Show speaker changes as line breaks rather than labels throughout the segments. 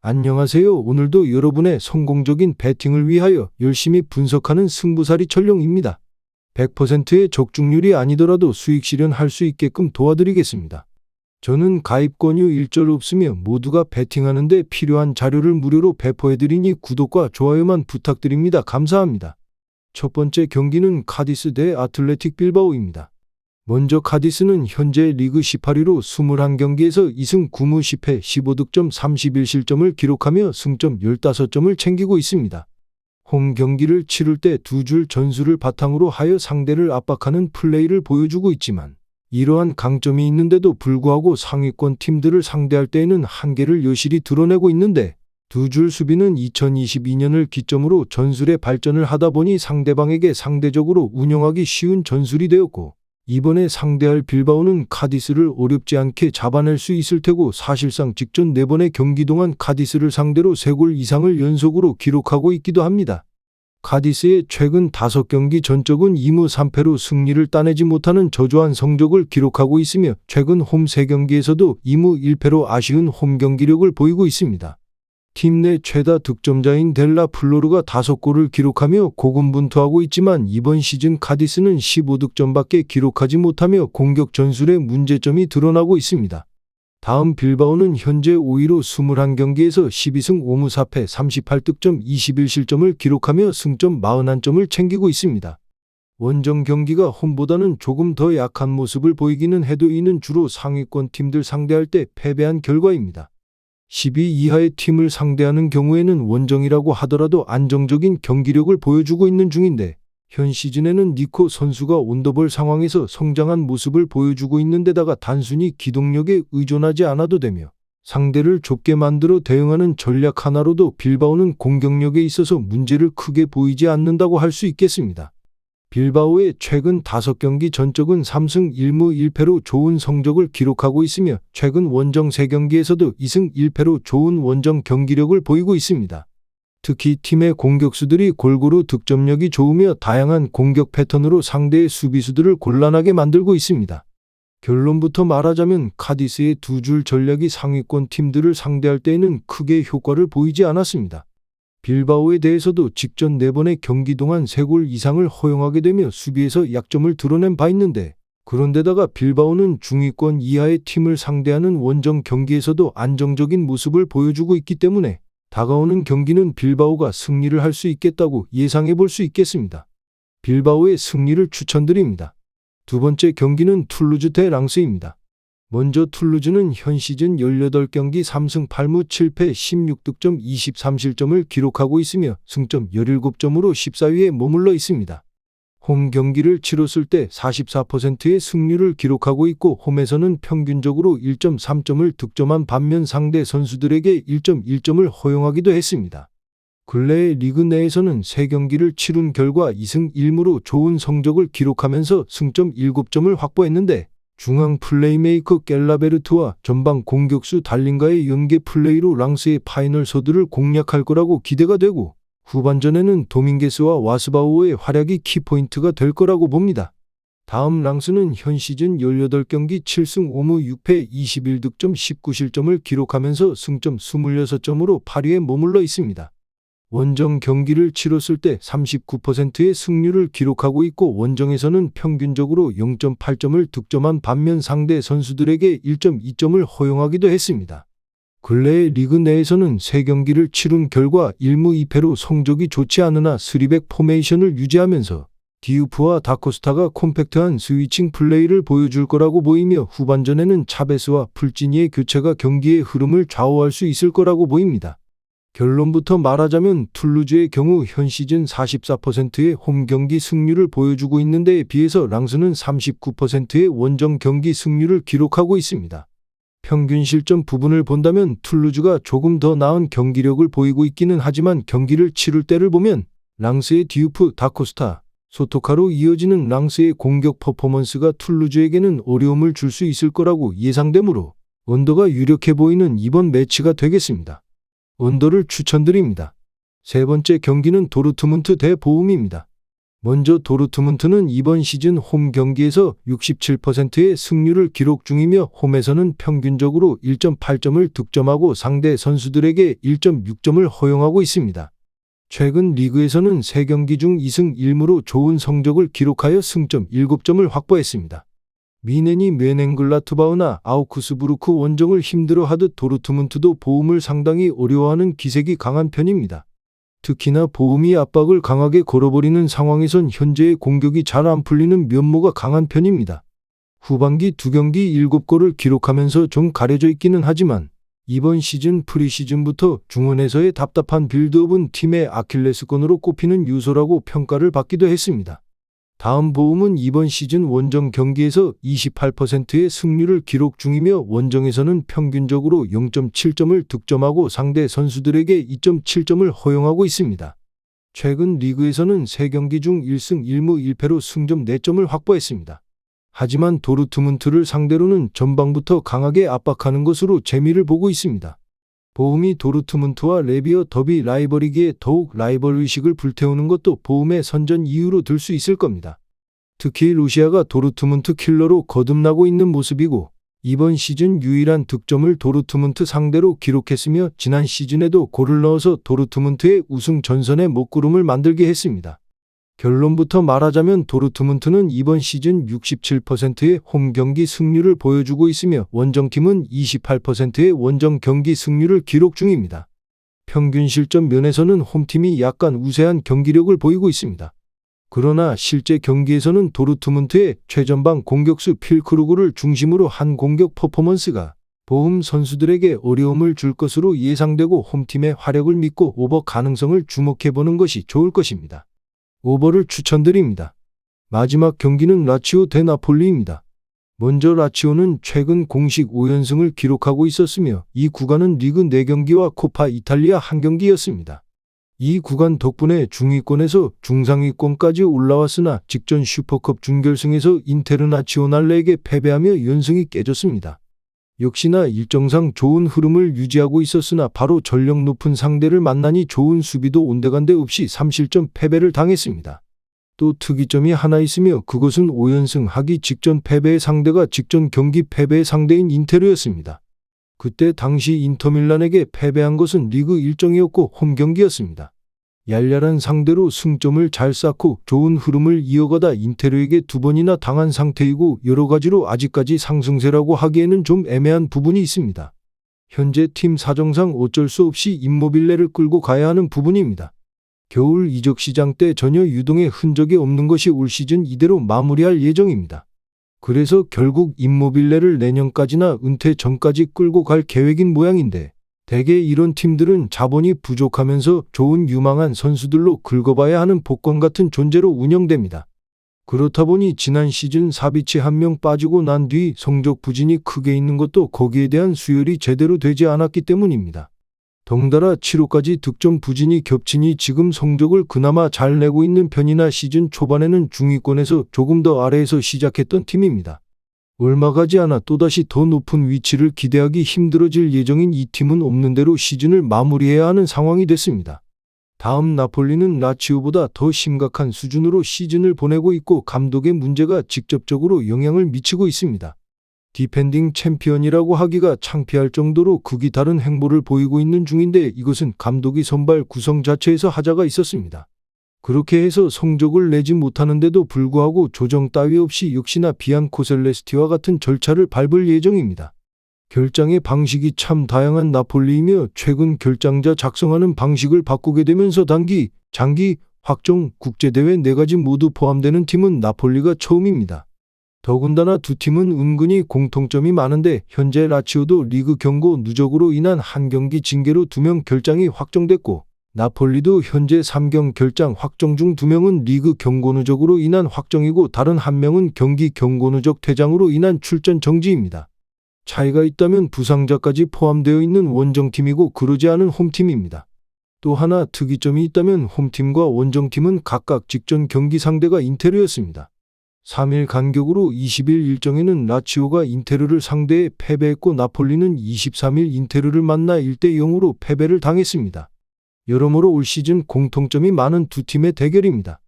안녕하세요. 오늘도 여러분의 성공적인 배팅을 위하여 열심히 분석하는 승부사리 철룡입니다. 100%의 적중률이 아니더라도 수익 실현할 수 있게끔 도와드리겠습니다. 저는 가입 권유 일절 없으며 모두가 배팅하는 데 필요한 자료를 무료로 배포해드리니 구독과 좋아요만 부탁드립니다. 감사합니다. 첫 번째 경기는 카디스 대 아틀레틱 빌바오입니다. 먼저 카디스는 현재 리그 18위로 21경기에서 2승 9무 10패 15득점 31실점을 기록하며 승점 15점을 챙기고 있습니다. 홈 경기를 치를 때 두 줄 전술을 바탕으로 하여 상대를 압박하는 플레이를 보여주고 있지만 이러한 강점이 있는데도 불구하고 상위권 팀들을 상대할 때에는 한계를 여실히 드러내고 있는데 두 줄 수비는 2022년을 기점으로 전술의 발전을 하다 보니 상대방에게 상대적으로 운영하기 쉬운 전술이 되었고 이번에 상대할 빌바오는 카디스를 어렵지 않게 잡아낼 수 있을 테고 사실상 직전 4번의 경기 동안 카디스를 상대로 3골 이상을 연속으로 기록하고 있기도 합니다. 카디스의 최근 5경기 전적은 2무 3패로 승리를 따내지 못하는 저조한 성적을 기록하고 있으며 최근 홈 3경기에서도 2무 1패로 아쉬운 홈 경기력을 보이고 있습니다. 팀 내 최다 득점자인 델라 플로르가 5골을 기록하며 고군분투하고 있지만 이번 시즌 카디스는 15득점밖에 기록하지 못하며 공격 전술에 문제점이 드러나고 있습니다. 다음 빌바오는 현재 5위로 21경기에서 12승 5무 4패 38득점 21실점을 기록하며 승점 41점을 챙기고 있습니다. 원정 경기가 홈보다는 조금 더 약한 모습을 보이기는 해도 이는 주로 상위권 팀들 상대할 때 패배한 결과입니다. 10위 이하의 팀을 상대하는 경우에는 원정이라고 하더라도 안정적인 경기력을 보여주고 있는 중인데 현 시즌에는 니코 선수가 온더볼 상황에서 성장한 모습을 보여주고 있는 데다가 단순히 기동력에 의존하지 않아도 되며 상대를 좁게 만들어 대응하는 전략 하나로도 빌바오는 공격력에 있어서 문제를 크게 보이지 않는다고 할 수 있겠습니다. 빌바오의 최근 5경기 전적은 3승 1무 1패로 좋은 성적을 기록하고 있으며 최근 원정 3경기에서도 2승 1패로 좋은 원정 경기력을 보이고 있습니다. 특히 팀의 공격수들이 골고루 득점력이 좋으며 다양한 공격 패턴으로 상대의 수비수들을 곤란하게 만들고 있습니다. 결론부터 말하자면 카디스의 두 줄 전략이 상위권 팀들을 상대할 때에는 크게 효과를 보이지 않았습니다. 빌바오에 대해서도 직전 4번의 경기 동안 3골 이상을 허용하게 되며 수비에서 약점을 드러낸 바 있는데 그런데다가 빌바오는 중위권 이하의 팀을 상대하는 원정 경기에서도 안정적인 모습을 보여주고 있기 때문에 다가오는 경기는 빌바오가 승리를 할 수 있겠다고 예상해 볼 수 있겠습니다. 빌바오의 승리를 추천드립니다. 두 번째 경기는 툴루즈 대 랑스입니다. 먼저 툴루즈는 현 시즌 18경기 3승 8무 7패 16득점 23실점을 기록하고 있으며 승점 17점으로 14위에 머물러 있습니다. 홈 경기를 치렀을 때 44%의 승률을 기록하고 있고 홈에서는 평균적으로 1.3점을 득점한 반면 상대 선수들에게 1.1점을 허용하기도 했습니다. 근래의 리그 내에서는 3경기를 치룬 결과 2승 1무로 좋은 성적을 기록하면서 승점 7점을 확보했는데 중앙 플레이메이커 갤라베르트와 전방 공격수 달린가의 연계 플레이로 랑스의 파이널 서두를 공략할 거라고 기대가 되고 후반전에는 도밍게스와 와스바오의 활약이 키포인트가 될 거라고 봅니다. 다음 랑스는 현 시즌 18경기 7승 5무 6패 21득점 19실점을 기록하면서 승점 26점으로 8위에 머물러 있습니다. 원정 경기를 치렀을 때 39%의 승률을 기록하고 있고 원정에서는 평균적으로 0.8점을 득점한 반면 상대 선수들에게 1.2점을 허용하기도 했습니다. 근래의 리그 내에서는 3경기를 치룬 결과 1무 2패로 성적이 좋지 않으나 3백 포메이션을 유지하면서 디우프와 다코스타가 콤팩트한 스위칭 플레이를 보여줄 거라고 보이며 후반전에는 차베스와 풀지니의 교체가 경기의 흐름을 좌우할 수 있을 거라고 보입니다. 결론부터 말하자면 툴루즈의 경우 현 시즌 44%의 홈 경기 승률을 보여주고 있는 데에 비해서 랑스는 39%의 원정 경기 승률을 기록하고 있습니다. 평균 실점 부분을 본다면 툴루즈가 조금 더 나은 경기력을 보이고 있기는 하지만 경기를 치를 때를 보면 랑스의 디우프, 다코스타, 소토카로 이어지는 랑스의 공격 퍼포먼스가 툴루즈에게는 어려움을 줄 수 있을 거라고 예상되므로 언더가 유력해 보이는 이번 매치가 되겠습니다. 언더를 추천드립니다. 세 번째 경기는 도르트문트 대 보움입니다. 먼저 도르트문트는 이번 시즌 홈 경기에서 67%의 승률을 기록 중이며 홈에서는 평균적으로 1.8점을 득점하고 상대 선수들에게 1.6점을 허용하고 있습니다. 최근 리그에서는 3경기 중 2승 1무로 좋은 성적을 기록하여 승점 7점을 확보했습니다. 미넨이 뮌헨글라트바흐나 아우크스부르크 원정을 힘들어하듯 도르트문트도 보움을 상당히 어려워하는 기색이 강한 편입니다. 특히나 보움이 압박을 강하게 걸어버리는 상황에선 현재의 공격이 잘 안 풀리는 면모가 강한 편입니다. 후반기 2경기 7골을 기록하면서 좀 가려져 있기는 하지만 이번 시즌 프리시즌부터 중원에서의 답답한 빌드업은 팀의 아킬레스건으로 꼽히는 요소라고 평가를 받기도 했습니다. 다음 보움은 이번 시즌 원정 경기에서 28%의 승률을 기록 중이며 원정에서는 평균적으로 0.7점을 득점하고 상대 선수들에게 2.7점을 허용하고 있습니다. 최근 리그에서는 3경기 중 1승 1무 1패로 승점 4점을 확보했습니다. 하지만 도르트문트를 상대로는 전방부터 강하게 압박하는 것으로 재미를 보고 있습니다. 보움이 도르트문트와 레비어 더비 라이벌이기에 더욱 라이벌 의식을 불태우는 것도 보움의 선전 이유로 들 수 있을 겁니다. 특히 루시아가 도르트문트 킬러로 거듭나고 있는 모습이고 이번 시즌 유일한 득점을 도르트문트 상대로 기록했으며 지난 시즌에도 골을 넣어서 도르트문트의 우승 전선에 먹구름을 만들게 했습니다. 결론부터 말하자면 도르트문트는 이번 시즌 67%의 홈 경기 승률을 보여주고 있으며 원정팀은 28%의 원정 경기 승률을 기록 중입니다. 평균 실점 면에서는 홈팀이 약간 우세한 경기력을 보이고 있습니다. 그러나 실제 경기에서는 도르트문트의 최전방 공격수 필크루그를 중심으로 한 공격 퍼포먼스가 보움 선수들에게 어려움을 줄 것으로 예상되고 홈팀의 화력을 믿고 오버 가능성을 주목해보는 것이 좋을 것입니다. 오버를 추천드립니다. 마지막 경기는 라치오 대 나폴리입니다. 먼저 라치오는 최근 공식 5연승을 기록하고 있었으며 이 구간은 리그 4경기와 코파 이탈리아 1경기였습니다. 이 구간 덕분에 중위권에서 중상위권까지 올라왔으나 직전 슈퍼컵 준결승에서 인테르나치오날레에게 패배하며 연승이 깨졌습니다. 역시나 일정상 좋은 흐름을 유지하고 있었으나 바로 전력 높은 상대를 만나니 좋은 수비도 온데간데 없이 3실점 패배를 당했습니다. 또 특이점이 하나 있으며 그것은 5연승 하기 직전 패배의 상대가 직전 경기 패배의 상대인 인테르였습니다. 그때 당시 인터밀란에게 패배한 것은 리그 일정이었고 홈 경기였습니다. 얄얄한 상대로 승점을 잘 쌓고 좋은 흐름을 이어가다 인테르에게 2번이나 당한 상태이고 여러 가지로 아직까지 상승세라고 하기에는 좀 애매한 부분이 있습니다. 현재 팀 사정상 어쩔 수 없이 임모빌레를 끌고 가야 하는 부분입니다. 겨울 이적 시장 때 전혀 유동의 흔적이 없는 것이 올 시즌 이대로 마무리할 예정입니다. 그래서 결국 임모빌레를 내년까지나 은퇴 전까지 끌고 갈 계획인 모양인데 대개 이런 팀들은 자본이 부족하면서 좋은 유망한 선수들로 긁어봐야 하는 복권 같은 존재로 운영됩니다. 그렇다 보니 지난 시즌 사비치 1명 빠지고 난 뒤 성적 부진이 크게 있는 것도 거기에 대한 수혈이 제대로 되지 않았기 때문입니다. 덩달아 7호까지 득점 부진이 겹치니 지금 성적을 그나마 잘 내고 있는 편이나 시즌 초반에는 중위권에서 조금 더 아래에서 시작했던 팀입니다. 얼마 가지 않아 또다시 더 높은 위치를 기대하기 힘들어질 예정인 이 팀은 없는 대로 시즌을 마무리해야 하는 상황이 됐습니다. 다음 나폴리는 라치오보다 더 심각한 수준으로 시즌을 보내고 있고 감독의 문제가 직접적으로 영향을 미치고 있습니다. 디펜딩 챔피언이라고 하기가 창피할 정도로 극이 다른 행보를 보이고 있는 중인데 이것은 감독이 선발 구성 자체에서 하자가 있었습니다. 그렇게 해서 성적을 내지 못하는데도 불구하고 조정 따위 없이 역시나 비앙코 셀레스티와 같은 절차를 밟을 예정입니다. 결장의 방식이 참 다양한 나폴리이며 최근 결장자 작성하는 방식을 바꾸게 되면서 단기, 장기, 확정, 국제대회 4가지 모두 포함되는 팀은 나폴리가 처음입니다. 더군다나 두 팀은 은근히 공통점이 많은데 현재 라치오도 리그 경고 누적으로 인한 한 경기 징계로 2명 결장이 확정됐고 나폴리도 현재 3경 결장 확정 중 2명은 리그 경고 누적으로 인한 확정이고 다른 1명은 경기 경고 누적 퇴장으로 인한 출전 정지입니다. 차이가 있다면 부상자까지 포함되어 있는 원정팀이고 그러지 않은 홈팀입니다. 또 하나 특이점이 있다면 홈팀과 원정팀은 각각 직전 경기 상대가 인테르였습니다. 3일 간격으로 20일 일정에는 라치오가 인테르를 상대해 패배했고 나폴리는 23일 인테르를 만나 1대0으로 패배를 당했습니다. 여러모로 올 시즌 공통점이 많은 두 팀의 대결입니다.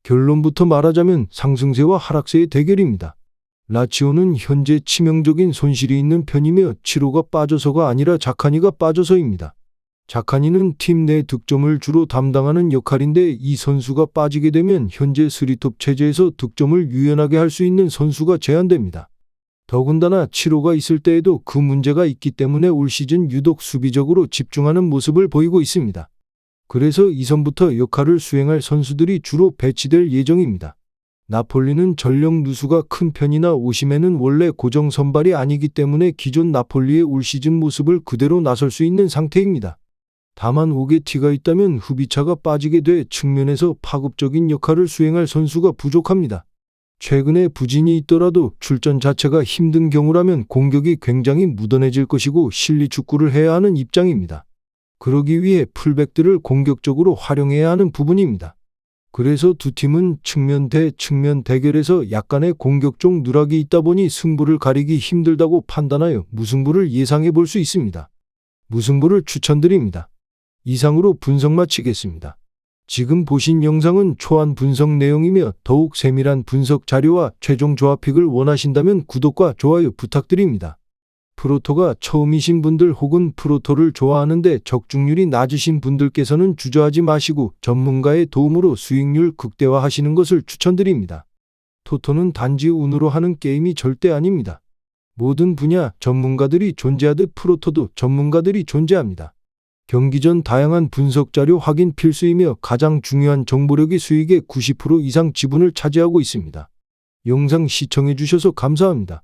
결론부터 말하자면 상승세와 하락세의 대결입니다. 라치오는 현재 치명적인 손실이 있는 편이며 치로가 빠져서가 아니라 자카니가 빠져서입니다. 자카니는 팀 내 득점을 주로 담당하는 역할인데 이 선수가 빠지게 되면 현재 3톱 체제에서 득점을 유연하게 할 수 있는 선수가 제한됩니다. 더군다나 치로가 있을 때에도 그 문제가 있기 때문에 올 시즌 유독 수비적으로 집중하는 모습을 보이고 있습니다. 그래서 2선부터 역할을 수행할 선수들이 주로 배치될 예정입니다. 나폴리는 전력 누수가 큰 편이나 오시멘은 원래 고정 선발이 아니기 때문에 기존 나폴리의 올 시즌 모습을 그대로 나설 수 있는 상태입니다. 다만 오게티가 있다면 후비차가 빠지게 돼 측면에서 파급적인 역할을 수행할 선수가 부족합니다. 최근에 부진이 있더라도 출전 자체가 힘든 경우라면 공격이 굉장히 무던해질 것이고 실리 축구를 해야 하는 입장입니다. 그러기 위해 풀백들을 공격적으로 활용해야 하는 부분입니다. 그래서 두 팀은 측면 대 측면 대결에서 약간의 공격적 누락이 있다 보니 승부를 가리기 힘들다고 판단하여 무승부를 예상해 볼 수 있습니다. 무승부를 추천드립니다. 이상으로 분석 마치겠습니다. 지금 보신 영상은 초안 분석 내용이며 더욱 세밀한 분석 자료와 최종 조합픽을 원하신다면 구독과 좋아요 부탁드립니다. 프로토가 처음이신 분들 혹은 프로토를 좋아하는데 적중률이 낮으신 분들께서는 주저하지 마시고 전문가의 도움으로 수익률 극대화하시는 것을 추천드립니다. 토토는 단지 운으로 하는 게임이 절대 아닙니다. 모든 분야 전문가들이 존재하듯 프로토도 전문가들이 존재합니다. 경기 전 다양한 분석 자료 확인 필수이며 가장 중요한 정보력이 수익의 90% 이상 지분을 차지하고 있습니다. 영상 시청해 주셔서 감사합니다.